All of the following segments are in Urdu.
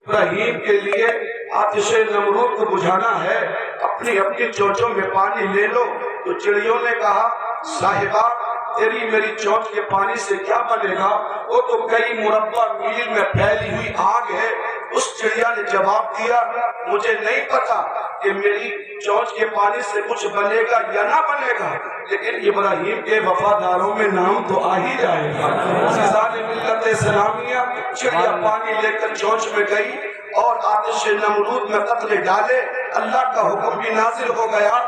ابراہیم کے لیے آتش نمرود کو بجھانا ہے، اپنی اپنی چونچوں میں پانی لے لو۔ تو چڑیوں نے کہا صاحبہ تیری میری چونچ کے پانی سے کیا بنے گا، وہ تو کئی مربع میل میں پھیلی ہوئی آگ ہے۔ اس چڑیا نے جواب دیا مجھے نہیں پتا کہ میری چونچ کے پانی سے کچھ بنے گا یا نہ بنے گا، لیکن ابراہیم کے وفاداروں میں نام تو آ ہی جائے گا۔ عزیزان ملت اسلامیہ، چڑیا پانی لے کر چونچ میں گئی اور آتش نمرود میں قطرے ڈالے۔ اللہ کا حکم بھی نازل ہو گیا،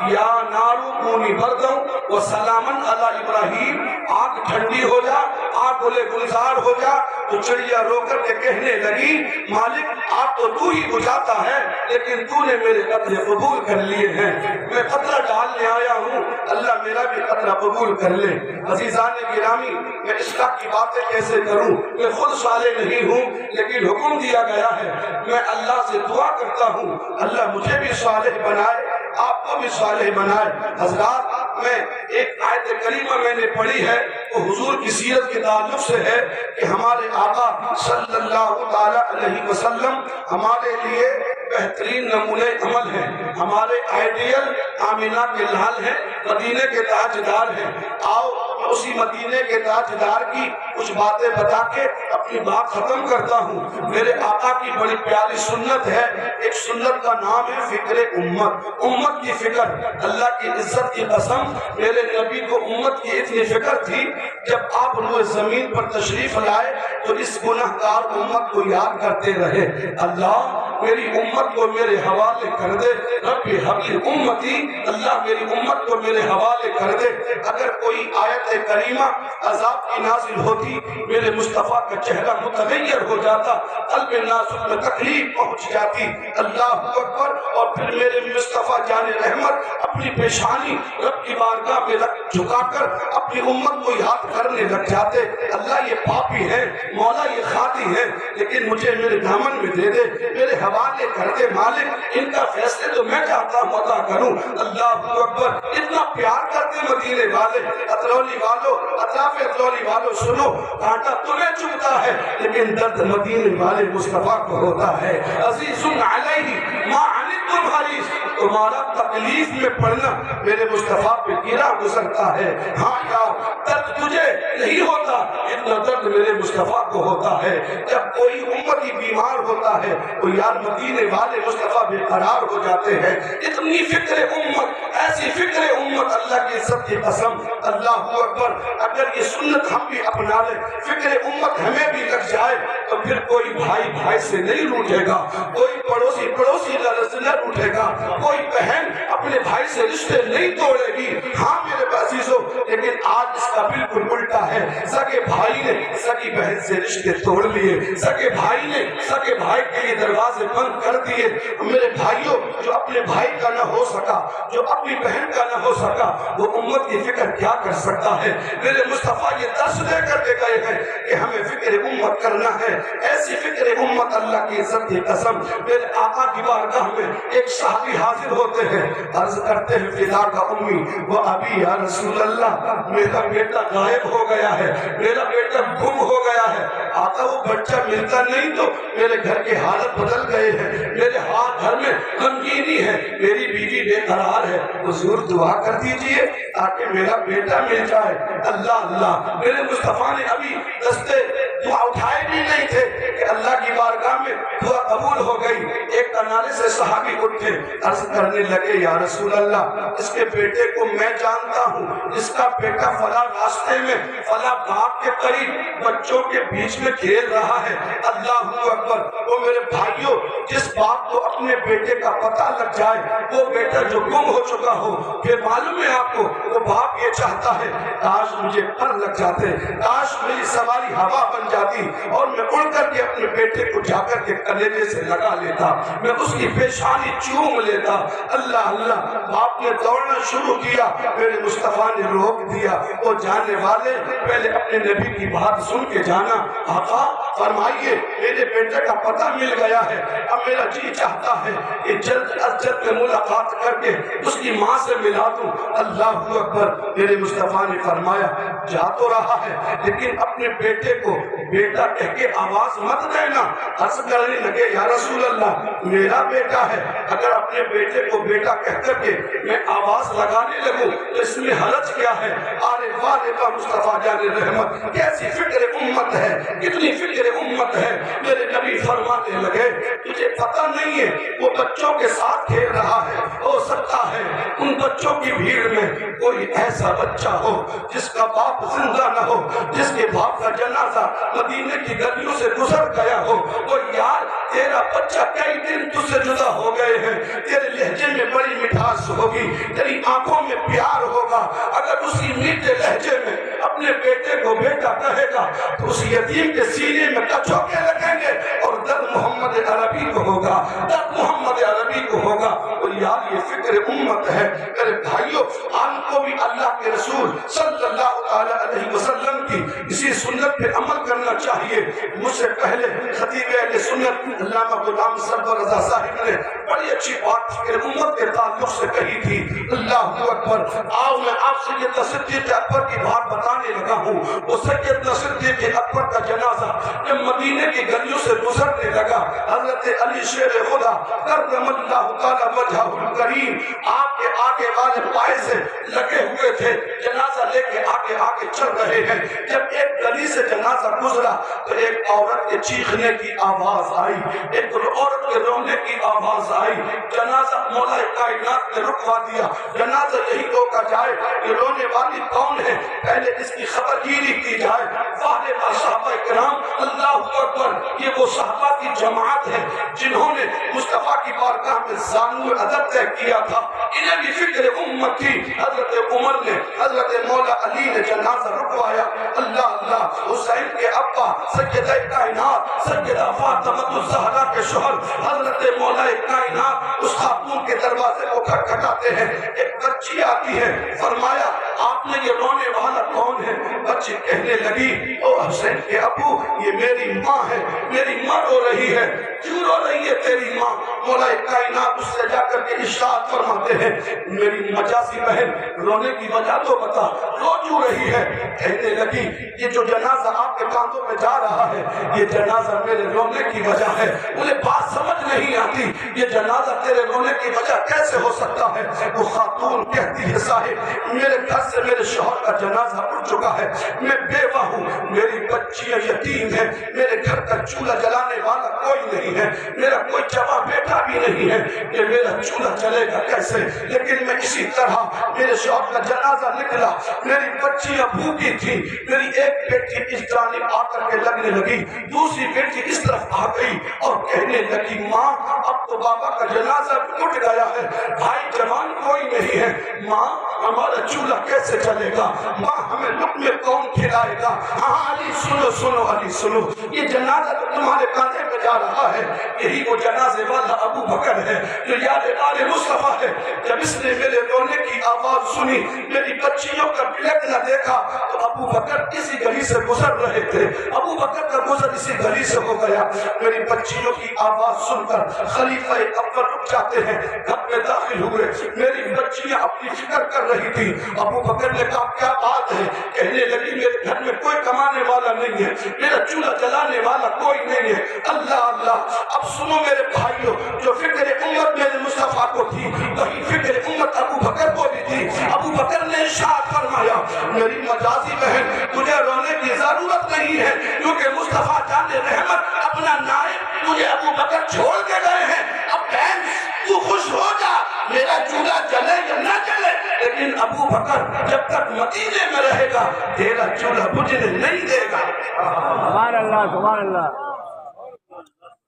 یا نارو کونی بردوں و سلامن علی ابراہیم، آگ ٹھنڈی ہو جا، آگ گلے گلزار ہو جا۔ تو چڑیا رو کر کے کہنے لگی مالک آگ تو ہی بجھاتا ہے، لیکن تو نے میرے قطرے قبول کر لیے ہیں، میں قطرہ ڈالنے آیا ہوں، اللہ میرا بھی قطرہ قبول کر لے۔ عزیزان گرامی، میں اصلاح کی باتیں کیسے کروں، میں خود صالح نہیں ہوں، لیکن حکم دیا گیا ہے، میں اللہ سے دعا کرتا ہوں اللہ مجھے بھی صالح بنائے، آپ کو بھی صالح بنائے۔ حضرات، میں ایک آیت کریمہ میں نے پڑھی ہے، وہ حضور کی سیرت کے تعلق سے ہے کہ ہمارے آقا صلی اللہ تعالی علیہ وسلم ہمارے لیے بہترین نمونہ عمل ہیں، ہمارے آئیڈیل آمینہ کے لال ہیں، مدینے کے تاجدار ہیں۔ آؤ اسی مدینے کے تاجدار کی کچھ باتیں بتا کے اپنی بات ختم کرتا ہوں۔ میرے آقا کی بڑی پیاری سنت ہے، ایک سنت کا نام ہے فکر امت، امت کی فکر۔ اللہ کی عزت کی قسم، میرے نبی کو امت کی اتنی فکر تھی، جب آپ روئے زمین پر تشریف لائے تو اس گناہگار امت کو یاد کرتے رہے، اللہ میری امت کو میرے حوالے کر دے، رب حبلی امتی، اللہ میری امت کو میرے حوالے کر دے۔ اگر کوئی آیت کریمہ عذاب کی نازل ہوتی، میرے مصطفیٰ کا چہرہ متغیر ہو جاتا، قلب نازک میں تکلیف پہنچ جاتی، اللہ اکبر۔ اور پھر میرے مصطفیٰ جان رحمت اپنی پیشانی رب کی بارگاہ میں جھکا کر اپنی امت کو یاد کرنے لگ جاتے، اللہ یہ پاپی ہے، مولا یہ خاطی ہے، لیکن مجھے میرے دامن میں دے دے، میرے حوالے کر دے مالک، ان کا فیصلے تو میں چاہتا ہوں عطا کروں۔ اللہ اکبر، اتنا پیار کرتے مدینے والے، اترولي والو، اطراف اترولي والو، سنو کانٹا تمہیں چبھتا ہے لیکن درد مدینے والے مصطفیٰ کو ہوتا ہے۔ عزیز علیہ ما عنتم حریص، تمہارا تکلیف میں پڑنا میرے مصطفیٰ پہ گرا گزرتا ہے۔ ہاں یار، درد تجھے نہیں ہوتا اتنا درد میرے مصطفیٰ کو ہوتا ہے۔ جب کوئی امتی بیمار ہوتا ہے تو یار مدینے والے مصطفیٰ بے قرار ہو جاتے ہیں۔ اتنی فکر امت، ایسی فکر امت، اللہ کی عزت کی قسم، اللہ اکبر۔ اگر یہ سنت ہم بھی اپنا لیں، فکر امت ہمیں بھی لگ جائے، تو پھر کوئی بھائی بھائی سے نہیں روٹھے گا، کوئی پڑوسی پڑوسی سے نہ روٹھے گا، کوئی بہن اپنے بھائی سے رشتے نہیں توڑے گی۔ ہاں میرے عزیزو، لیکن آج اس کا بالکل الٹا ہے، سگے بھائی نے سگی بہن سے رشتے توڑ لیے، سگے بھائی نے سگے بھائی کے لیے دروازے بند کر دیے۔ میرے بھائیوں، جو اپنے بھائی کا نہ ہو سکا، جو اپنی بہن کا نہ ہو سکا، وہ امت کی فکر کیا کر سکتا ہے؟ میرے مصطفیٰ یہ درس دے کر کے گئے ہیں کہ ہمیں فکر امت کرنا ہے، ایسی فکر امت، اللہ کی عزت کی قسم۔ میرے آقا کی بارگاہ میں ایک صحابی حاضر ہوتے ہیں، عرض کرتے ہیں فدا کا امی و ابی یا رسول اللہ، میرا بیٹا غائب ہو گیا ہے، میرا بیٹا گم ہو گیا ہے۔ آقا وہ بچہ ملتا نہیں تو میرے گھر کے حالت بدل گئے ہیں، میرے ہاتھ گھر میں غمگینی ہے، میری بیوی بے قرار ہے، حضور دعا کر دیجئے تاکہ میرا بیٹا مل جائے۔ اللہ اللہ، میرے مصطفیٰ نے ابھی دستے دعا اٹھائے بھی نہیں تھے کہ اللہ کی بارگاہ میں دعا قبول ہو گئی۔ ایک کنارے سے صحابی اٹھے، عرض کرنے لگے یا رسول اللہ، اس کے بیٹے کو میں جانتا ہوں، اس کا بیٹا فلاں راستے میں فلاں باغ کے قریب بچوں کے بیچ میں کھیل رہا ہے۔ اللہ اکبر۔ وہ میرے بھائیوں، جس باپ کو اپنے بیٹے کا پتہ لگ جائے، وہ بیٹا جو گم ہو چکا ہو، پھر معلوم ہے آپ کو، وہ باپ یہ چاہتا ہے کاش مجھے پر لگ جاتے، کاش میری سواری ہوا بن جاتی اور میں اڑ کر کے اپنے بیٹے کو جا کر کے کلیجے سے لگا لیتا، میں اس کی پیشانی چوم لیتا۔ اللہ اللہ، باپ نے دوڑنا شروع کیا، میرے مصطفیٰ نے روک دیا، وہ جانے والے پہلے اپنے نبی کی بات سن کے جانا۔ آقا فرمائیے میرے بیٹے کا پتہ مل گیا ہے، اب میرا جی چاہتا چاہتا ہے کہ جلد از جلد میں ملاقات کر کے اس کی ماں سے ملا دوں۔ اللہ اکبر، میرے مصطفیٰ نے فرمایا جا تو رہا ہے لیکن اپنے بیٹے کو بیٹا کہہ کے آواز مت دینا۔ عرض کرنے لگے یا رسول اللہ میرا بیٹا ہے، اگر اپنے بیٹے کو بیٹا کہہ کر کے میں آواز لگانے لگوں تو اس میں حرج کیا ہے؟ آرے والدہ مصطفیٰ جان رحمت، کیسی فکر امت ہے، کتنی فکر امت ہے۔ میرے نبی فرمانے لگے تجھے پتہ نہیں ہے وہ بچوں کے ساتھ کھیل رہا ہے، ہو سکتا ہے ان بچوں کی بھیڑ میں کوئی ایسا بچہ ہو جس کا باپ زندہ نہ ہو، جس کے باپ کا جنازہ مدینے کی گلیوں سے گزر گیا ہو۔ وہ یار تیرا بچہ کئی دن تجھ سے جدا ہو گئے ہیں، تیرے لہجے میں بڑی مٹھاس ہوگی، تیری آنکھوں میں پیار ہوگا، اگر اسی میٹھے لہجے میں اپنے بیٹے کو بیٹا کہے گا تو اس یتیم کے سینے میں کچھوکے لگیں گے اور درد محمد عربی کو ہوگا، درد محمد عربی کو ہوگا۔ اور یار یہ فکر امت ہے۔ میرے بھائیوں، آن کو بھی اللہ کے رسول صلی اللہ علیہ وسلم کی اسی سنت پہ عمل کرنا چاہیے۔ مجھ سے پہلے خطیب اہل سنت علامہ غلام سرور رضا صاحب نے بڑی اچھی بات فکر امت کے تعلق سے کہی تھی۔ اللہ اکبر، آؤ میں آپ سے یہ صدیق اکبر کی بات بتانے لگا ہوں۔ وہ سیدنا صدیق اکبر کا جنازہ جب مدینے کی گلیوں سے گزرنے لگا، حضرت علی شیر خدا کرم اللہ تعالی وجہہ الکریم آپ کے آگے والے پائے سے لگے ہوئے تھے، جنازہ لے کے آگے آگے چل رہے ہیں۔ جب ایک گلی سے جنازہ گزرا تو ایک عورت کے چیخنے کی آواز آئی، ایک عورت کے رونے کی آواز آئی۔ جنازہ مولا کائنات نے رکوا دیا، جنازہ یہی روکا جائے کہ رونے والی کون ہے، پہلے اس کی خبر گیری کی جائے۔ فاطمہ صحابہ کرام، اللہ اکبر، یہ وہ صحابہ کی جماعت ہے جنہوں نے مصطفیٰ کی بارگاہ میں زانو ادب طے کیا تھا، انہیں بھی فکر امت تھی۔ حضرت عمر نے، حضرت مولا علی نے جنازہ رکوایا۔ اللہ اللہ، حسین کے ابا سیدہ کائنات سیدہ فاطمہ الزہرا کے شوہر حضرت مولا کائنات اس خاتون کے دروازے کو کھٹکھٹاتے ہیں۔ ایک بچی آتی ہے، فرمایا آپ نے یہ رونے والا کون ہے؟ بچی کہنے لگی او حسین کے ابو یہ میری ماں ہے، میری ماں رو رہی ہے۔ کیوں رو رہی ہے تیری ماں؟ مولا کائنات اس سے جا کر کے ارشاد فرماتے ہیں میری مجاسی بہن رونے کی وجہ تو بتا، رو کیوں رہی ہے؟ کہنے لگی یہ جو جنازہ آپ کے کاندھوں میں جا رہا ہے یہ جنازہ میرے رونے کی وجہ ہے۔ انہیں بات سمجھ نہیں آتی یہ جنازہ تیرے رونے کی وجہ کیسے ہو سکتا ہے؟ وہ خاتون کہتی ہے صاحب میرے گھر سے میرے شوہر کا جنازہ اٹھ چکا ہے، میں بیوہ ہوں، میری بچیاں یتیم ہیں، میرے گھر کا چولہا جلانے والا کوئی نہیں ہے، میرا کوئی جوان بیٹا بھی نہیں ہے، کہ میرا چولہا چلے گا کیسے؟ لیکن میں اسی طرح میرے شوہر کا جنازہ نکلا، میری بچیاں بھوکی تھی، میری ایک بیٹی اس جانب آ کر کے لگنے لگی، دوسری بیٹی اس طرف آ گئی اور کہنے لگی ماں اب تو بابا کا جنازہ اٹھ گیا ہے، بھائی جوان کوئی نہیں ہے، ماں ہمارا چولہا کیسے چلے گا؟ ماں ہمیں لقمے کون کھلائے گا؟ ہاں علی سنو سنو علی سنو، یہ جنازہ تو تمہارے کاندھے میں جا رہا ہے، یہی وہ جنازے والا ابو بکر ہے جو یاد آل مصطفیٰ ہے۔ جب اس نے میرے رونے کی آواز سنی، میری بچیوں کا بلکنا دیکھا تو ابو بکر اسی گلی سے گزر رہے تھے، ابو بکر کا گزر اسی گلی سے ہو گیا۔ میری بچیوں کی آواز سن کر خلیفہ اکبر رک جاتے ہیں، گھر میں داخل ہوئے، میری بچیاں اپنی فکر کر رہی تھی۔ ابو بکر نے کہا کیا بات ہے؟ کہنے لگی میرے گھر میں کوئی کمانے والا نہیں ہے، میرا چولہا جلانے والا کوئی نہیں ہے۔ اللہ اللہ، اب سنو میرے بھائیوں، جو فکر امت میرے مصطفیٰ کو تھی وہی فکر امت ابو بکر کو بھی تھی۔ ابو بکر نے ارشاد فرمایا میری مجازی بہن تجھے رونے کی ضرورت نہیں ہے، کیونکہ مصطفیٰ جان رحمت اپنا نائب تجھے ابو بکر چھوڑ کے گئے ہیں۔ اب بہن تو خوش ہو جا، میرا چولہا جلے یا نہ جلے، لیکن ابو بکر جب تک مدینے میں رہے گا تیرا چولہا بجھنے نہیں دے گا۔ سبحان اللہ سبحان اللہ۔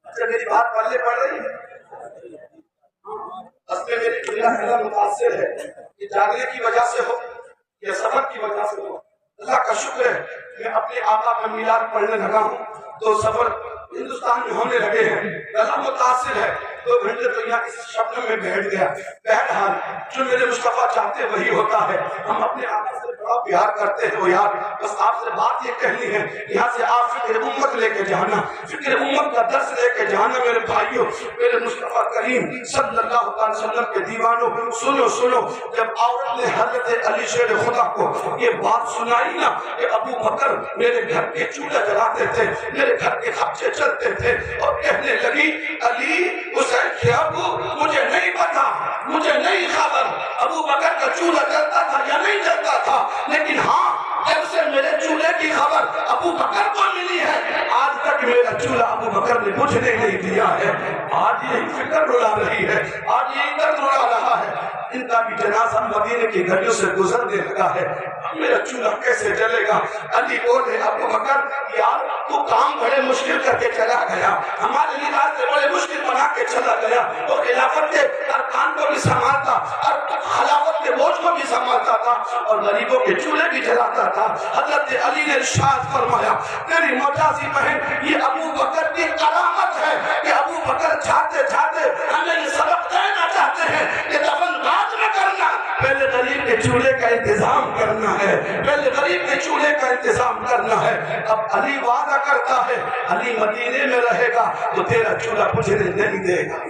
اچھا میری بات پلے پڑ رہی ہے؟ اصل میں میری دنیا اللہ متاثر ہے، یہ جاگنے کی وجہ سے ہو یا سفر کی وجہ سے ہو، اللہ کا شکر ہے میں اپنے آقا کا میلاد پڑھنے لگا ہوں تو سفر ہندوستان میں ہونے لگے ہیں، اللہ متاثر ہے۔ 2 گھنٹے تو یہاں اس شبن میں بیٹھ گیا. بہرحال جو میرے مصطفیٰ چاہتے وہی ہوتا ہے. ہم اپنے آقا سے بڑا پیار کرتے ہیں. وہ یار بس آپ سے بات یہ کہنی ہے, یہاں سے آپ فکر امت لے کے جانا, فکر امت کا درس لے کے جانا. میرے بھائیوں, میرے مصطفیٰ کریم صلی اللہ علیہ وسلم کے دیوانوں, سنو سنو, جب عورت نے حضرت علی شیر خدا کو یہ بات سنائی نا کہ ابو بکر میرے گھر کے چولہا جلاتے تھے, میرے گھر کے خرچے چلتے تھے, اور کہنے لگی علی حسین کے ابو مجھے نہیں پتا, مجھے نہیں خبر ابو بکر کا چولہا جلتا تھا یا نہیں جلتا تھا, لیکن ہاں جب سے میرے چولہے کی خبر ابو بکر کو ملی ہے آج تک میرا چولہا ابو بکر نے بجھنے نہیں دیا ہے. آج یہی فکر رلا رہی ہے, آج یہی درد رلا رہا ہے. ان کا بھی جنازہ مدینے کی گلیوں سے گزرنے لگا ہے, میرا چولہا کیسے جلے گا. علی بولے ابو بکر یار تو کام بڑے مشکل کر کے چلا گیا, ہمارے لیے راستے بڑے مشکل بنا کے چلا گیا, تو خلافت کے ارکان کو بھی سنبھالتا اور خلافت کے بوجھ کو بھی سنبھالتا تھا اور غریبوں کے چولہے بھی جلاتا تھا. حضرت علی نے ارشاد فرمایا میری مجازی بہن یہ ابو بکر کی کرامت ہے کہ ابو بکر جاتے جاتے ہمیں یہ سبق دینا چاہتے ہیں کہ دفن بعد میں کرنا, پہلے غریب کے چولہے کا انتظام کرنا ہے, پہلے غریب کے چولہے کا انتظام کرنا ہے. اب علی وعدہ کرتا ہے علی مدینے میں رہے گا تو تیرا چولہا بجھنے نہیں دے گا.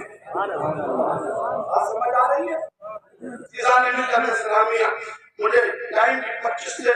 سمجھ آ رہی ہے؟ فضان ملت اسلامیہ مجھے ٹائم 25 سے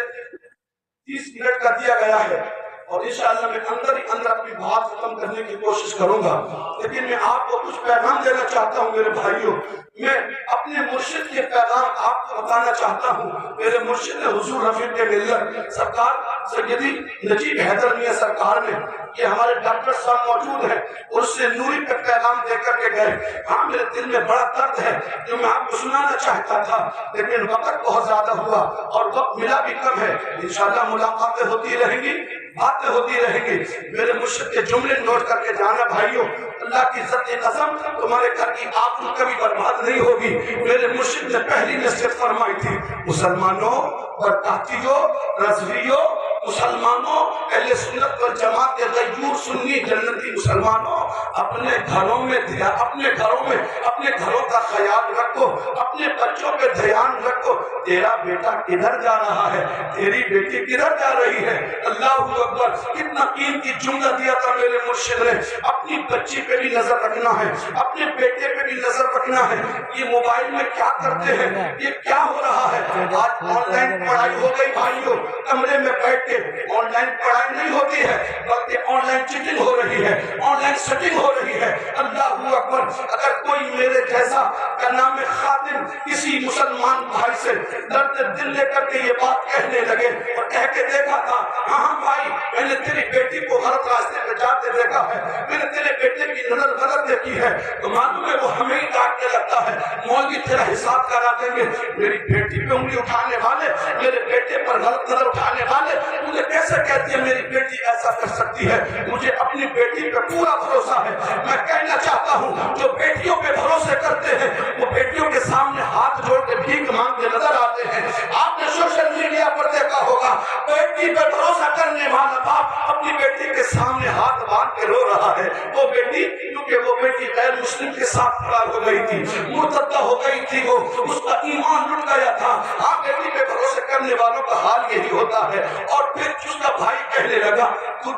30 منٹ کا دیا گیا ہے, اور انشاءاللہ میں اندر ہی اندر اپنی بات ختم کرنے کی کوشش کروں گا, لیکن میں آپ کو کچھ پیغام دینا چاہتا ہوں. میرے بھائیوں, میں اپنے مرشد کے پیغام آپ کو بتانا چاہتا ہوں. میرے مرشد نے حضور رفیق ملت سرکار سیدی نجیب حیدر میاں سرکار نے, یہ ہمارے ڈاکٹر صاحب موجود ہیں, اس سے نوری پہ پیغام دے کر کے گئے. ہاں میرے دل میں بڑا درد ہے جو میں آپ کو سنانا چاہتا تھا, لیکن وقت بہت زیادہ ہوا اور وقت ملا بھی کم ہے. انشاءاللہ ملاقاتیں ہوتی رہیں گی, باتیں ہوتی رہیں گی. میرے مرشد کے جملے نوٹ کر کے جانا بھائیوں, اللہ کی عزت قسم تمہارے گھر کی آبرو کبھی برباد نہیں ہوگی. میرے مرشد نے پہلی نصیحت فرمائی تھی, مسلمانوں, برکاتیوں, رضویوں, مسلمانوں, اہل سنت والجماعت کے غیور سنی جنتی مسلمانوں, اپنے گھروں میں اپنے گھروں کا خیال رکھو, اپنے بچوں پہ دھیان رکھو. تیرا بیٹا کدھر جا رہا ہے, تیری بیٹی کدھر جا رہی ہے. اللہ اکبر, کتنا قیمتی جملہ دیا تھا میرے مرشد نے. اپنی بچی پہ بھی نظر رکھنا ہے, اپنے بیٹے پہ بھی نظر رکھنا ہے. یہ موبائل میں کیا کرتے ہیں, یہ کیا ہو رہا ہے. آج آن لائن پڑھائی ہو گئی بھائیوں, کمرے میں بیٹھ کے آن لائن پڑھائی نہیں ہوتی ہے بلکہ آن لائن چیٹنگ ہو رہی ہے, آن لائن سیٹنگ ہو رہی ہے. اللہ اکبر, اگر کوئی میرے جیسا کا نام خادم کسی مسلمان بھائی سے درد دل لے کر کے یہ بات کہنے لگے اور کہہ کے دیکھا تھا, ہاں بھائی میں نے تیری بیٹی کو غلط راستے پہ جاتے دیکھا ہے, میں نے تیرے بیٹے کی نظر غلط دیکھی ہے, تو معلوم ہے وہ ہمیں ہی ڈانٹنے لگتا ہے, مولوی تیرا حساب کرا دیں گے. میری بیٹی پہ انگلی اٹھانے والے, میرے بیٹے پر غلط نظر اٹھانے والے, مجھے کیسے کہتی ہے میری بیٹی ایسا کر سکتی ہے. مجھے اپنی بیٹی پہ پورا بھروسہ ہے. میں کہنا چاہتا ہوں جو بیٹیوں پہ بھروسے کرتے ہیں وہ بیٹیوں کے سامنے ہاتھ جوڑ کے بھیک مانگتے نظر آتے ہیں. آپ نے سوشل میڈیا پر دیکھا ہوگا بیٹی پہ بھروسہ کرنے والا باپ اپنی بیٹی کے سامنے ہاتھ باندھ کے رو رہا ہے. وہ بیٹی, کیونکہ وہ بیٹی غیر مسلم کے ساتھ فرار ہو گئی تھی, مرتدہ ہو گئی تھی, وہ اس کا ایمان لٹ گیا تھا. ہاں بیٹی پہ بھروسے کرنے والوں کا حال یہی ہوتا ہے. اور پھر اس کا بھائی کہنے لگا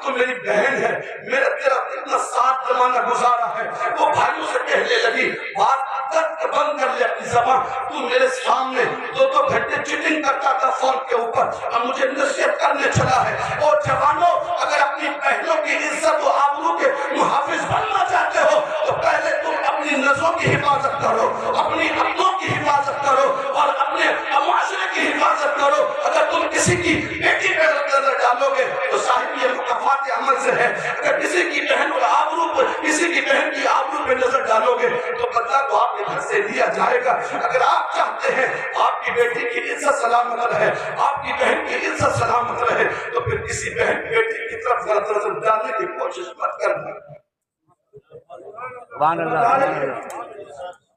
تو میری بہن ہے, میرا تیرا اتنا ساتھ زمانہ گزارا ہے. وہ بھائیوں سے کہنے لگی بات بند کر لے اپنی زبان, تو میرے سامنے 2 گھنٹے چیٹنگ کرتا تھا فون کے اوپر, اب مجھے نصیحت کرنے چلا ہے. اور جوانوں, اگر اپنی بہنوں کی عزت و آبرو کے محافظ بننا چاہتے ہو تو پہلے تم اپنی نظروں کی حفاظت کرو, اپنی عقلوں کی حفاظت کرو اور اپنے معاشرے کی حفاظت کرو. اگر تم کسی کی بیٹی پہ نظر ڈالو گے تو صاحب یہ مکافات عمل سے ہے. اگر کسی کی بہن اور آبرو پر, کسی کی بہن کی آبرو پہ نظر ڈالو گے تو بدلہ تو آپ کے گھر سے لیا جائے گا. اگر آپ چاہتے ہیں آپ کی بیٹی کی عزت سلامت رہے, آپ کی بہن کی عزت سلامت رہے, تو پھر کسی بہن بیٹی کی طرف غلط نظر ڈالنے کی کوشش مت کرنا. سبحان اللہ.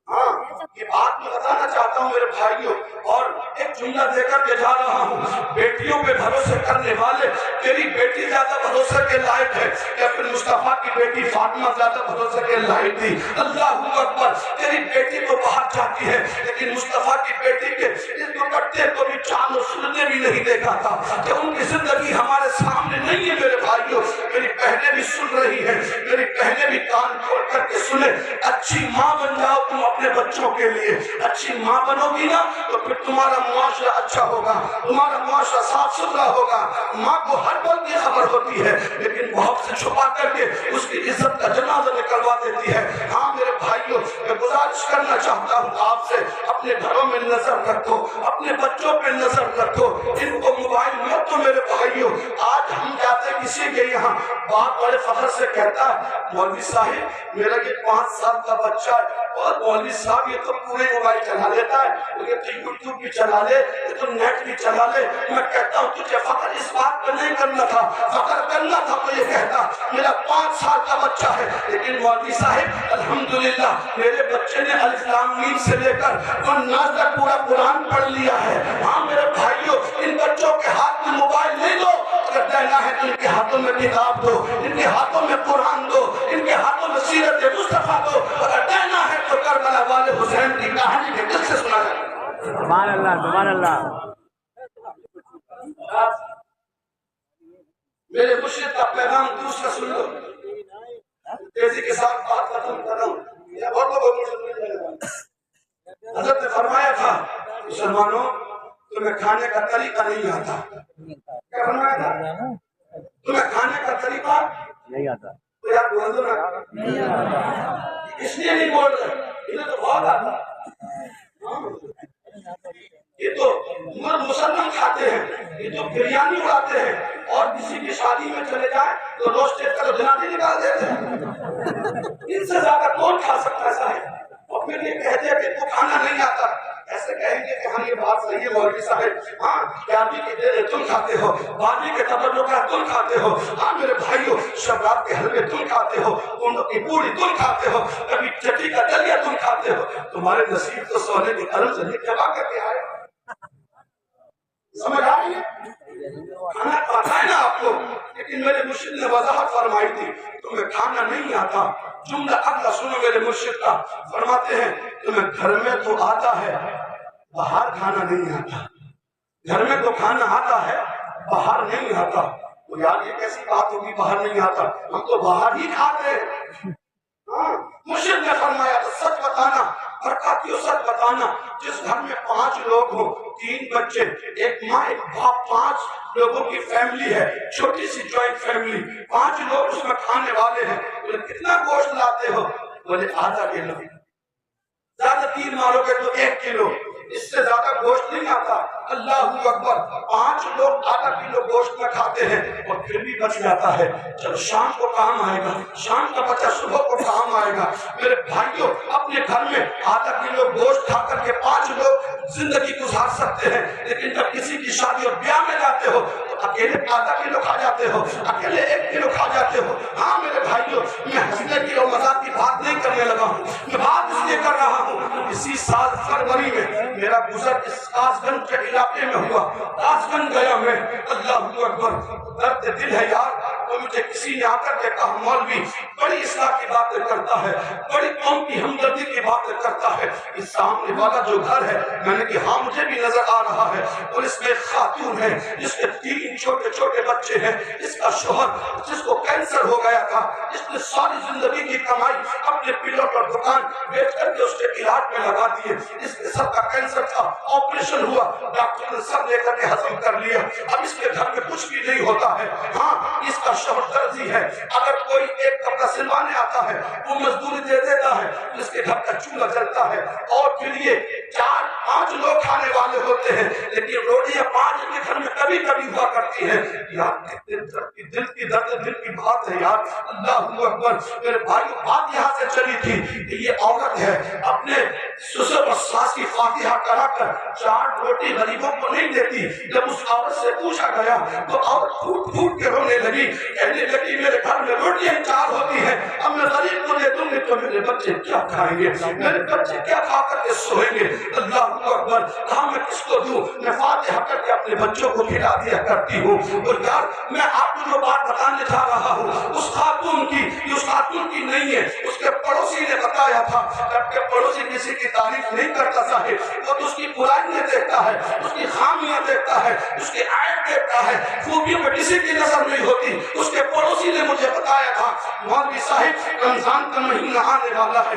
ہاں یہ بات میں بتانا چاہتا ہوں میرے بھائیوں, اور ایک جملہ دے کر کے جا رہا ہوں. بیٹیوں پہ بھروسے کرنے والے, تیری بیٹی زیادہ بھروسے کے لائق ہے یا پھر مصطفیٰ کی بیٹی فاطمہ زیادہ بھروسے کے لائق تھی. اللہ اکبر. تیری بیٹی تو باہر جاتی ہے لیکن مصطفیٰ کی بیٹی کے اس دوپٹے کو بھی چاند و سورج بھی نہیں دیکھا تھا کہ ان کی زندگی ہمارے سامنے نہیں ہے. میرے بھائیوں میری بہنیں بھی سن رہی ہیں, میری بہنیں بھی کان کھول کر کے سنیں. اچھی ماں بن جاؤ تم اپنے بچوں کے لیے. اچھی ماں بنو گی نا تو پھر تمہارا معاشرہ اچھا ہوگا, تمہارا معاشرہ صاف ستھرا ہوگا. ماں کو ہر پل کی خبر ہوتی ہے لیکن بہت سے چھپا کر کے اس کی عزت کا جنازہ نکلوا دیتی ہے. ہاں میرے بھائیوں میں گزارش کرنا چاہتا ہوں آپ سے, اپنے گھروں میں نظر رکھو, اپنے بچوں پہ نظر رکھو, ان کو موبائل مت دو. میرے بھائیوں آج ہم جاتے کسی کے یہاں باپ بڑے فخر سے کہتا ہے مولوی صاحب میرا یہ 5 سال کا بچہ ہے, اور مولوی صاحب یہ تو پورے موبائل چلا لیتا ہے, یہ تو یوٹیوب بھی چلا لے, یہ تو نیٹ بھی چلا لے. میں کہتا ہوں تجھے فخر اس بات پہ نہیں کرنا تھا, فخر کرنا تھا تو یہ کہتا میرا 5 سال کا بچہ ہے. لیکن مولوی صاحب الحمدللہ میرے بچے نے الف لام میم سے لے کر الناس تک پورا قرآن پڑھ لیا ہے. ہاں میرے بھائیوں ان بچوں کے ہاتھ میں موبائل نہیں دو, اگر دینا ہے تو ان کے ہاتھوں میں کتاب دو, ان کے ہاتھوں میں قرآن دو, ان کے ہاتھوں میں سیرت مصطفیٰ دو. اگر دینا ہے تو کربلا والے حسین کی کہانی کے دل سے سنا جائے. سبحان اللہ سبحان اللہ. میرے مرشد کا پیغام دوسرا سن لو, تیزی کے ساتھ بات ختم کر رہا ہوں. حضرت نے فرمایا تھا مسلمانوں تمہیں کھانے کا طریقہ نہیں آتا. کیا فرمایا تھا؟ تمہیں کھانے کا طریقہ نہیں آتا. تو یار بول دو نا, اس لیے نہیں بول رہے, انہیں تو بہت آتا. یہ تو مسلمان کھاتے ہیں, یہ تو بریانی اڑاتے ہیں, اور کسی کی شادی میں چلے جائیں تو روسٹیڈ کا تو جنازے نکال دیتے ہیں. ان سے زیادہ کون کھا سکتا ہے صاحب؟ اور پھر یہ کہتے ہیں کہ ان کو کھانا نہیں آتا. ایسے کہیں گے کہ ہاں یہ بات صحیح ہے مولوی صاحب, ہاں پیابی کے دے تم کھاتے ہو, بابی کے تبرکہ تم کھاتے ہو, ہاں میرے بھائیوں شباب کے حلوے تم کھاتے ہو, اونوں کی پوری تم کھاتے ہو, کبھی چٹی کا دلیا تم کھاتے ہو. تمہارے نصیب تو سونے کے قلم سے نکلوا کر کے آئے. سمجھ آ رہی ہے؟ کھانا کھانا ہے نا آپ کو, لیکن میرے مرشد نے وضاحت فرمائی تھی تمہیں کھانا نہیں آتا. جملہ اگلا سنو میرے مرشد کا, فرماتے ہیں تمہیں گھر میں تو آتا ہے باہر کھانا نہیں آتا. گھر میں تو کھانا آتا ہے باہر نہیں آتا. تو یار یہ کیسی بات ہوگی باہر نہیں آتا, ہم تو باہر ہی کھاتے ہیں. مرشد نے فرمایا تو سچ بتانا, برکاتیوں سچ بتانا, جس گھر میں 5 لوگ ہوں, 3 بچے, ایک ماں ایک باپ, 5 لوگوں کی فیملی ہے, چھوٹی سی جوائنٹ فیملی, 5 لوگ اس میں کھانے والے ہیں. بولے کتنا گوشت لاتے ہو؟ بولے آدھا کلو. زیادہ 3 مارو گے تو 1 کلو, اس سے زیادہ گوشت نہیں آتا. اللہ اکبر. 5 لوگ آدھا کلو گوشت میں کھاتے ہیں اور پھر بھی بچ جاتا ہے. جب شام کو کام آئے گا, شام کا بچہ صبح کو کام آئے گا. میرے بھائیوں اپنے گھر میں آدھا کلو گوشت کھا کر کے 5 لوگ زندگی گزار سکتے ہیں, لیکن جب کسی کی شادی اور بیاہ میں جاتے ہو تو اکیلے آدھا کلو کھا جاتے ہو, اکیلے 1 کلو کھا جاتے ہو. ہاں میرے بھائیوں میں ہنسنے کی اور مذاق کی بات نہیں کرنے لگا ہوں, میں بات اس لیے کر رہا ہوں اسی سال فروری میں میرا گزر اس کاس گنج کے علاقے میں ہوا. کاس گنج گیا میں, اللہ اکبر, درد دل ہے یار. تو مجھے کسی نے آ کر کے کہا مولوی بڑی اصلاح کی باتیں کرتا ہے, بڑی قوم کی ہمدردی کی باتیں کرتا ہے, اس سامنے والا جو گھر ہے, میں نے کہا ہاں مجھے بھی نظر آ رہا ہے, اور اس میں ایک خاتون ہے جس کے 3 چھوٹے چھوٹے بچے ہیں. اس کا شوہر جس کو کینسر ہو گیا تھا, اس نے ساری زندگی کی کمائی اپنے پلٹ اور دکان بیچ کر کے اس کے علاج میں لگا دیے. اس کے سب کا کینسر تھا, آپریشن ہوا, ڈاکٹر نے سب لے کر کے ہضم کر لیا. اب اس کے گھر میں کچھ بھی نہیں ہوتا ہے. ہاں اس کا شوہر درزی ہے, اگر کوئی ایک کپڑا سلوانے آتا ہے وہ مزدوری دے دیتا ہے, اس کے گھر کا چولہا جلتا ہے. اور پھر یہ 4-5 لوگ کھانے والے ہوتے ہیں, لیکن روٹیاں 5 کے گھر میں کبھی کبھی ہوا کرتی ہیں. یار دل کی درد دل کی بات ہے یار. اللہ اکبر. میرے بھائی بات یہاں سے چلی تھی کہ یہ عورت ہے اپنے سسر اور ساس کی فاتحہ کرا کر 4 روٹی غریبوں کو نہیں دیتی. جب اس عورت سے پوچھا گیا تو عورت پھوٹ پھوٹ کے رونے لگی, کہنے لگی میرے گھر میں روٹیاں 4 ہوتی ہیں, اب میں غریب کو دے دوں گی تو میرے بچے کیا کھائیں گے، میرے بچے کیا کھا کر کے سوئیں گے؟ اللہ اکبر، کہا میں کس کو دوں؟ میں فاتحہ کر کے اپنے بچوں کو کھلا دیا کرتی ہوں۔ اور یار میں آپ کو جو بات بتانے جا رہا ہوں اس خاتون کی نہیں ہے، اس کے پڑوسی نے بتایا تھا۔ جب کہ پڑوسی کسی کی تعریف نہیں کرتا صاحب، وہ تو اس کی برائیاں دیکھتا ہے، اس کی خامیاں دیکھتا ہے، اس کے عیب دیکھتا ہے، خوبیوں پہ کسی کی نظر نہیں ہوتی۔ اس کے پڑوسی نے مجھے بتایا تھا مولوی صاحب رمضان کا مہینہ آنے والا ہے،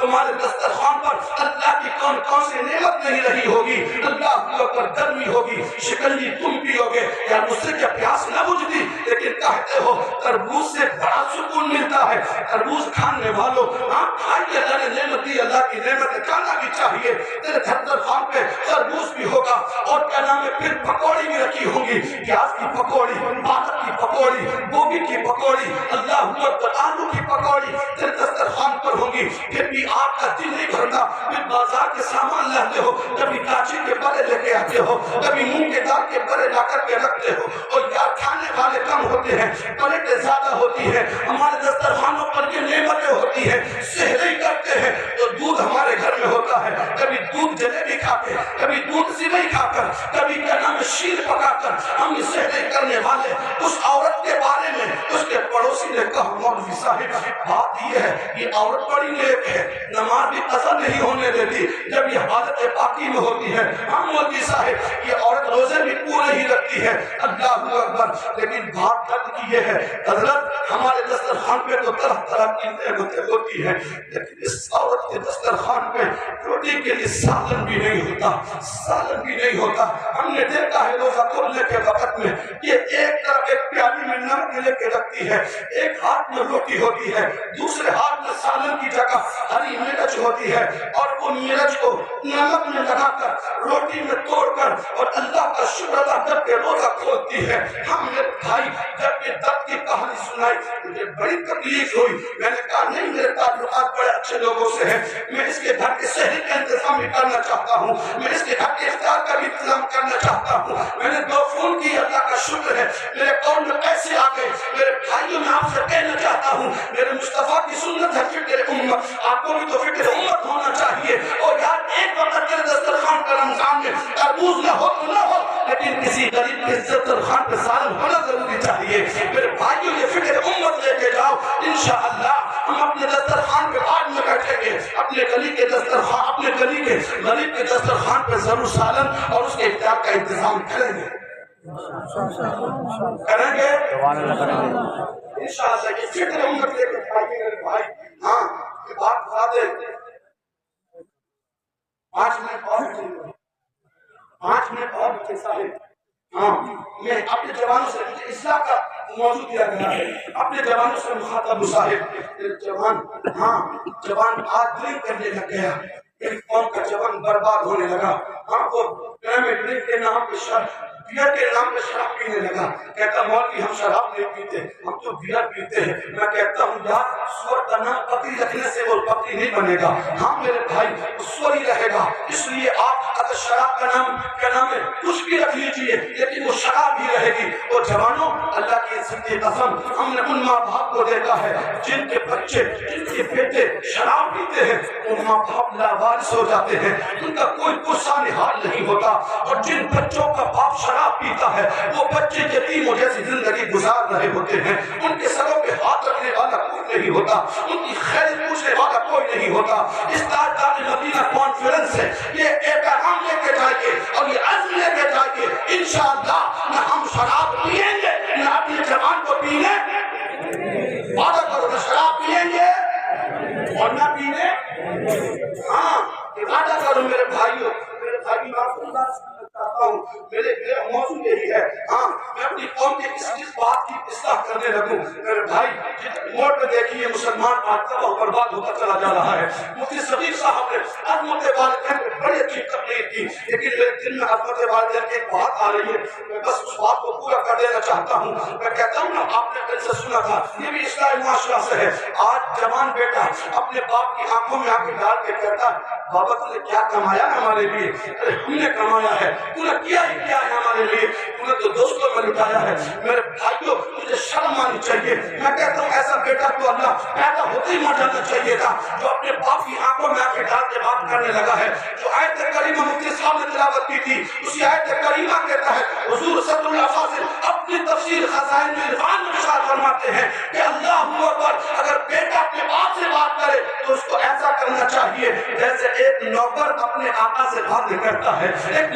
تمہارے دسترخوان پر اللہ کی کون کون سی نعمت نہیں رہی ہوگی۔ اللہ اکبر، گرمی ہوگی، شکنجی تم پیو گے، یا مجھ سے کیا پیاس نہ بجھتی؟ لیکن کہتے ہو تربوز سے بڑا سکون ملتا ہے۔ تربوز کھانے والوں آپ کھائیے، اللہ نے نعمت دی، اللہ کی نعمت کھانا بھی چاہیے۔ تیرے دسترخوان پہ تربوز بھی ہوگا اور کیا نام ہے پھر پکوڑی بھی رکھی ہوں گی، پیاز کی پکوڑی، پالک کی پکوڑی، گوبھی کی پکوڑی، اللہ اکبر، آلو کی پکوڑی تیرے دسترخوان پر ہوں گی۔ پھر بھی آپ کا دل نہیں بھرتا، پھر بازار کے سامان لاتے ہو، کبھی کاچی کے بڑے لے کے آتے ہو، کبھی مونگ کے دال کے بڑے لا کر کے رکھتے ہو، اور یار کھانے والے کم ہوتے ہیں، پلیٹیں زیادہ ہوتی ہیں، ہمارے دسترخوانوں پر یہ نعمتیں ہوتی ہیں، سحری کرتے ہیں تو دودھ ہمارے گھر میں ہوتا ہے، کبھی دودھ جلیبی کھا کے، کبھی دودھ سیوئی کھا کر، کبھی کیا نام ہے شیر پکا کر ہم سحری کرنے والے اس عورت کے بارے میں اس کے پڑوسی نے کہا مولوی صاحب بات یہ ہے یہ عورت بڑی نیک ہے، نماز بھی قضا نہیں ہونے دیتی جب یہ حالت پاکی میں ہوتی ہے۔ ہم مولوی صاحب یہ عورت روزے بھی پورے ہی رکھتی ہے، اللہ اکبر، لیکن بات درد کی یہ ہے حضرت ہمارے دسترخوان پہ تو طرح طرح کی نعمتیں ہوتی ہیں، لیکن اس عورت کے دسترخوان پہ روٹی کے لیے سالن بھی نہیں ہوتا، سالن بھی نہیں ہوتا۔ ہم نے دیکھا ہے روزہ کھولنے کے وقت میں یہ ایک طرف ایک پیالی میں نمک لے کے رکھتی ہے، ایک ہاتھ میں روٹی ہوتی ہے، دوسرے ہاتھ میں سالن کی جگہ ہری مرچ ہوتی ہے، اور وہ مرچ کو نمک میں لگا کر روٹی میں توڑ کر اور اللہ کا شکر ادا کر کے روزہ کھولتی ہے۔ ہم نے بھائی جب یہ درد کی کہانی سنائی مجھے بڑی تکلیف ہوئی، میں نے کہا نہیں میرے تعلقات بڑے اچھے لوگوں سے ہیں، میں اس کے گھر کے سحری کا انتظام بھی کرنا چاہتا ہوں، میں اس کے گھر کے افطار کا بھی انتظام کرنا چاہتا ہوں۔ میں نے 2 فون کی، اللہ کا شکر ہے میرے اکاؤنٹ میں پیسے آ گئے۔ میرے بھائیوں میں آپ سے کہنا چاہتا ہوں میرے مصطفیٰ کی سنت ہے فکر امت، آپ کو بھی تو فکر امت ہونا چاہیے۔ اور یار ایک وقت تیرے دسترخوان کا رمضان میں تربوز نہ ہو تو نہ ہو، لیکن کسی غریب کے دسترخوان پہ سالن ہونا ضروری چاہیے۔ میرے بھائیوں یہ فکر امت لے کے جاؤ، انشاءاللہ ہم اپنے دسترخوان پہ بعد میں بیٹھیں گے، اپنے گلی کے دسترخوان، اپنے گلی کے غریب کے دسترخوان پہ ضرور سالن اور اس کے افطار کا انتظام کریں گے، کریں گے انشاءاللہ۔ یہ فکر امت لے کے جائیں گے میرے بھائی۔ ہاں یہ بات بتا دے 5 منٹ اور بچے، 5 منٹ اور بچے صاحب۔ ہاں میں اپنے جوانوں سے، مجھے اصلاح کا موضوع دیا گیا ہے، اپنے جوانوں سے مخاطب صاحب، جوان ہاں جوان آج ڈرنک کرنے لگ گیا، ایک قوم کا جوان برباد ہونے لگا۔ ہاں وہ ڈرنک کے نام پہ بیئر کے نام پہ شراب پینے لگا، کہتا مولوی ہم شراب نہیں پیتے، ہم تو بیئر پیتے ہیں۔ میں کہتا ہوں یار سور کا نام بکری رکھنے سے وہ بکری نہیں بنے گا، ہاں میرے بھائی وہ سور ہی رہے گا۔ اس لیے آپ اگر شراب کا نام کیا نام ہے کچھ بھی رکھ لیجئے لیکن وہ شراب ہی رہے گی۔ اور جوانوں اللہ کی عزت کی قسم ہم نے ان ماں باپ کو دیکھا ہے جن کے بچے، جن کے بیٹے شراب پیتے ہیں، وہ ماں باپ لاوارث ہو جاتے ہیں، ان کا کوئی پرسان حال نہیں ہوتا۔ اور جن بچوں کا باپ شراب پیتا ہے وہ بچے یتیموں جیسی زندگی گزار رہے ہوتے ہیں، ان کے سروں پہ ہاتھ رکھنے والا کوئی نہیں ہوتا، ان کی خیر پوچھنے والا کوئی نہیں ہوتا۔ اس تاجدار مدینہ کانفرنس سے یہ ایک پیغام لے کے جائیے اور یہ عزم لے کے جائیے انشاءاللہ نہ ہم شراب پیئیں گے نہ اپنے جوان کو پینے، وعدہ کرو نہ شراب پیئیں گے اور نہ پینے، ہاں وعدہ کرو میرے بھائیوں۔ میرے بھائی معصوم بات چاہتا ہوں، میرا موضوع یہی ہے، ہاں میں اپنی قوم کے کس بات کی اصلاح کرنے لگوں۔ میرے بھائی موڑ پہ دیکھیے مسلمان آج تباہ و برباد ہوتا چلا جا رہا ہے۔ مفتی صدیق صاحب نے عظمت والدین پہ بڑی اچھی تقریر کی، لیکن میرے دل میں عظمت والدین کی ایک بات آ رہی ہے، میں بس اس بات کو پورا کر دینا چاہتا ہوں۔ میں کہتا ہوں نا آپ نے کل سے سنا تھا، یہ بھی اصلاح معاشرہ سے ہے۔ آج جوان بیٹا اپنے باپ کی آنکھوں میں آنکھیں ڈال کے کہتا ہے بابا تو نے کیا کمایا ہمارے لیے؟ ارے ہم نے کمایا ہے، تو نے کیا ہی کیا ہے ہمارے لیے؟ تو نے تو دوستوں میں لٹایا ہے۔ میرے بھائیوں مجھے شرم آنی چاہیے۔ میں کہتا ہوں ایسا بیٹا تو اللہ پیدا ہوتے ہی مر جانا چاہیے تھا جو اپنے باپ کی آنکھوں میں آنکھیں ڈال کے بات کرنے لگا ہے۔ جو آیت کریمہ مفتی صاحب نے تلاوت کی تھی اسی آیت کریمہ کہتا ہے حضور صلی اللہ علیہ وسلم اپنی تفسیر خزائن العرفان میں ارشاد فرماتے ہیں کہ اللہ اکبر اگر بیٹا اپنے باپ سے بات کرے تو اس کو ایسا کرنا چاہیے جیسے ایک نوکر اپنے آقا سے باتیں کرتا ہے، ایک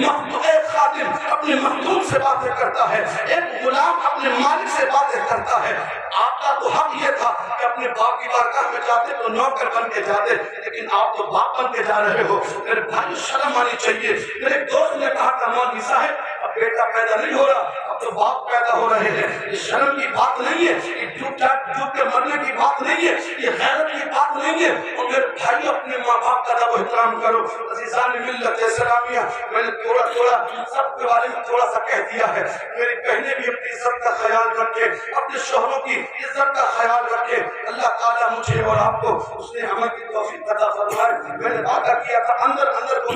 خادم اپنے مخدوم سے باتیں کرتا ہے، ایک غلام اپنے مالک سے باتیں کرتا ہے۔ آپ کا تو حق یہ تھا کہ اپنے باپ کی بارگاہ میں جاتے تو نوکر بن کے جاتے، لیکن آپ تو باپ بن کے جا رہے ہو۔ میرے بھائی شرم آنی چاہیے۔ میرے دوست نے کہا تھا مولوی صاحب اب بیٹا پیدا نہیں ہو رہا، اب تو باپ پیدا ہو رہے ہیں۔ یہ شرم کی بات نہیں ہے، یہ جھوٹ کے مرنے کی بات نہیں ہے، یہ غیرت کی بات نہیں ہے۔ اور میرے بھائی اپنے ماں باپ کا ادب و احترام کرو۔ عزیزان ملت اسلامیہ میں نے تھوڑا سب کے بارے میں تھوڑا سا کہہ دیا ہے۔ میری بہنیں بھی اپنی عزت کا خیال رکھیں، اپنے شوہروں کی عزت کا خیال رکھیں۔ اللہ تعالیٰ مجھے اور آپ کو اس نے عمل کی توفیق عطا فرمائے۔ میں نے وعدہ کیا تھا اندر کو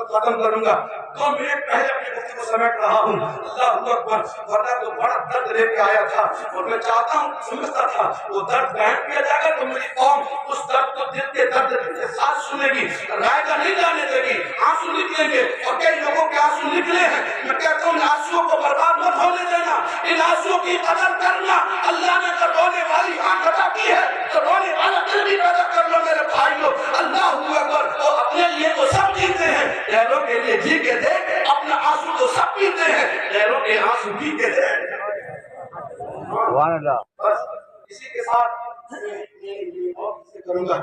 ختم کروں گا، 2 منٹ پہلے اپنی گفتگو سمیٹ رہا ہوں۔ اللہ اکبر، ورنہ تو بڑا درد لے کے آیا تھا اور میں چاہتا ہوں سمجھتا تھا وہ درد بیان کیا جائے گا تو میری قوم اس درد کو دل کے درد کے ساتھ سنے گی، رائے کا نہیں جانے دے گی، آنسو نکلیں گے اور کئی لوگوں کے آنسو نکلے ہیں۔ میں کہتا ہوں ان آنسوؤں کو برباد مت ہونے دینا، ان آنسوؤں کی قدر کرنا۔ اللہ نے تو رونے والی آنکھ عطا کی ہے تو رونے والا دل بھی پیدا کر لو میرے بھائیوں۔ اللہ اکبر، وہ اپنے لیے تو سب جیتے ہیں، غیروں کے لیے جی کے دے، اپنا آنسو تو سب پیتے ہیں، غیروں کے آنسو پی کے دے۔ سبحان اللہ۔ بس اسی کے ساتھ میں اور سے کروں گا۔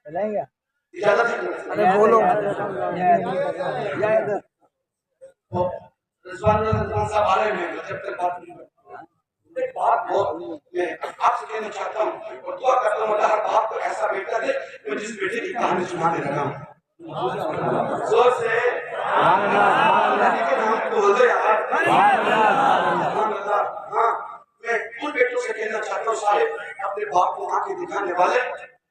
چلیں گے؟ اجازت ارے بولو۔ رضوان صاحب آ رہے ہیں، جب تک بات نہیں ہوئی ایک بات بہت میں آپ سے کہنا چاہتا ہوں اور دعا کرتا ہوں اللہ ہر باپ کو ایسا بیٹا دے میں جس بیٹے کی کہانی سنانے لگا ہوں زور سے لیکن ہم بول دے یار ہاں میں ان بیٹوں سے کہنا چاہتا ہوں صاحب اپنے باپ کو آنکھیں دکھانے والے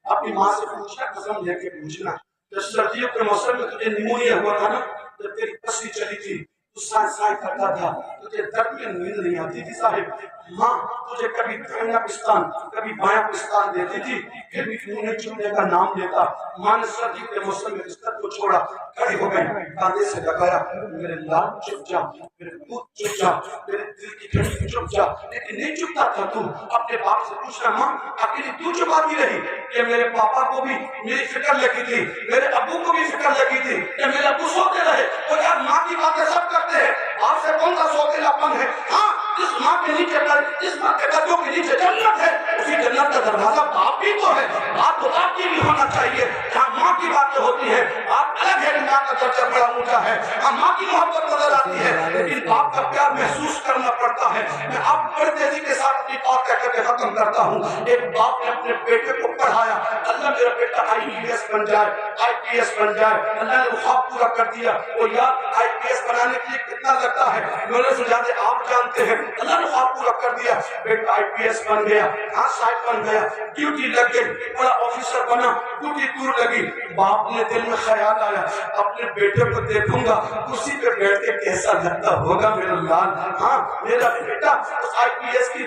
اپنی ماں سے پوچھنا، قسم لے کے پوچھنا جب سردیوں کے موسم میں تجھے نیمونیا ہوا تھا نا، جب تیری پسلی چلی تھی تو سائیں کرتا تھا، تجھے درد میں نیند نہیں آتی تھی صاحب، ماں تجھے کبھی دائیں پستان کبھی بائیں پستان دیتی تھی، پھر بھی انہیں چومنے کا نام لیتا۔ ماں نے سردی کے موسم میں بستر کو چھوڑا، کھڑی ہو گئی، کاندھے سے لگایا، میرے لال چپ جا، میرے دودھ چپ جا، میرے دل کی گھڑی چپ جا، لیکن نہیں چپتا تھا تو اپنے باپ سے پوچھنا ماں اکیلی تو چپاتی رہی کہ میرے پاپا کو بھی میری فکر لگی تھی، میرے ابو کو بھی فکر لگی تھی کہ میرے ابو سوتے رہے، تو یار ماں کی باتیں سب کرتے ہیں، آپ سے کون سا سوتیلا پن ہے؟ ہاں جس ماں کے نیچے جس ماں کے قدموں کے نیچے جنت ہے اسی جنت کا دروازہ باپ بھی تو ہے، باپ تو باپ کی بھی ہونا چاہیے۔ جہاں ماں کی باتیں ہوتی ہیں آپ الگ ہے، ماں کا درجہ بڑا اونچا ہے، ہاں ماں کی محبت نظر آتی ہے لیکن باپ کا پیار محسوس کرنا پڑتا ہے۔ میں آپ بڑے تیزی کے ساتھ اپنی بات کہہ کر ختم کرتا ہوں۔ ایک باپ نے اپنے بیٹے کو پڑھایا، اللہ میرا بیٹا IPS بن جائے، IPS بن جائے، اللہ نے وہ خواب پورا کر دیا۔ وہ یار IPS بنانے کے لیے کتنا لگتا ہے میرے سے زیادہ آپ جانتے ہیں، اللہ نے خواب پورا کر دیا، بیٹا IPS بن گیا، ہاں صاحب بن گیا، ڈیوٹی لگ گئی، بڑا آفیسر بنا، ڈیوٹی دور لگی۔ باپ نے دل میں خیال آیا اپنے بیٹے کو دیکھوں گا کرسی پہ بیٹھ کے کیسا لگتا ہوگا میرا لال، ہاں میرا بیٹا اس IPS کی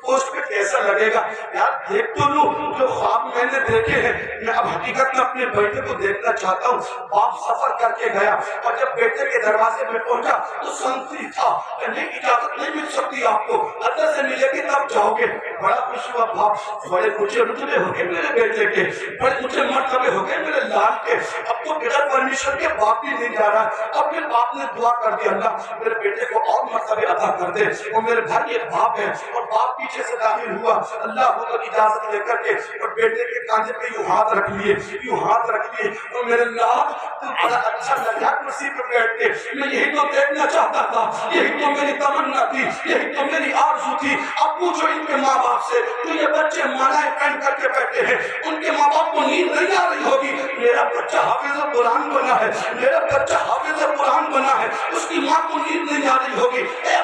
پوسٹ پہ کیسا لگے گا، یار دیکھ تو لوں جو خواب میں نے دیکھے ہیں۔ میں اب حقیقت میں اپنے بیٹے کو دیکھنا چاہتا ہوں۔ باپ سفر کر کے گیا اور جب بیٹے کے دروازے میں پہنچا تو سنتی تھا کہ نہیں اجازت نہیں مل سکتی آپ کو، اندر سے ملے گی تب جاؤ گے۔ بڑا خوش ہوا باپ، بڑے مجھے رتبے ہو گئے میرے بیٹے کے، بڑے مجھے مرتبے ہو گئے میرے لال کے، اب تو بغیر پرمیشن کے باپ بھی نہیں جا رہا۔ اب پھر باپ نے دعا کر دی اللہ میرے بیٹے کو اور مرتبے عطا کر دے۔ وہ میرے بھائی ایک باپ ہے اور باپ پیچھے سے داخل ہوا اللہ کو اجازت لے کر کے اور بیٹے کے کاندھے پہ یوں ہاتھ رکھ لیے، یوں ہاتھ رکھ لیے اور میرے لال تو بڑا اچھا لگا کرسی پہ بیٹھ کے، میں یہی تو دیکھنا چاہتا تھا، یہی تو میری تمنا تھی، یہی تو میری آرزو تھی۔ اب پوچھو ان کے ماں باپ سے تو یہ بچے مالائیں پہن کر کے بیٹھے ہیں، ان کے ماں باپ کو نیند نہیں آ رہی ہوگی، میرا بچہ حافظ قرآن بنا ہے، میرا بچہ حافظ قرآن بنا ہے، اس کی ماں کو نیند نہیں آ رہی ہوگی۔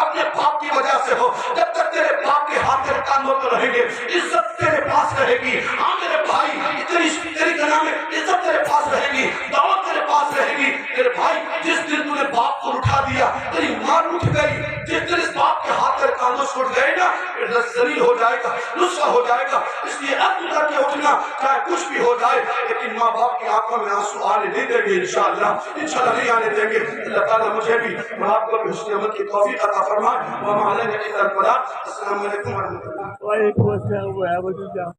اپنے باپ کی وجہ سے ہو. جب تک تیرے باپ کے ہاتھ تیرے کاندھوں پر رہیں گے عزت تیرے پاس رہے گی. ہاں میرے بھائی تیری کلام میں عزت تیرے پاس رہے گی, دعوت تیرے پاس رہے گی. میرے بھائی جس دن تو نے باپ کو اٹھا دیا تیری ماں اٹھ گئی, جس دن اس باپ کے ہاتھ تیرے کاندھوں سے اٹھ گئے نا ذلیل ہو جائے گا, رسوا ہو جائے گا. اس لیے عزم کر کے اٹھنا چاہے کچھ بھی ہو جائے, لیکن ماں باپ کی آنکھوں میں آنسو آنے نہیں دیں گے انشاءاللہ نہیں آنے دیں گے. اللہ تعالیٰ مجھے بھی اور آپ کو بھی حسن عمل کی توفیق عطا فرمائے. وما علینا الا البلاغ. السلام علیکم ورحمۃ اللہ. وعلیکم السلام.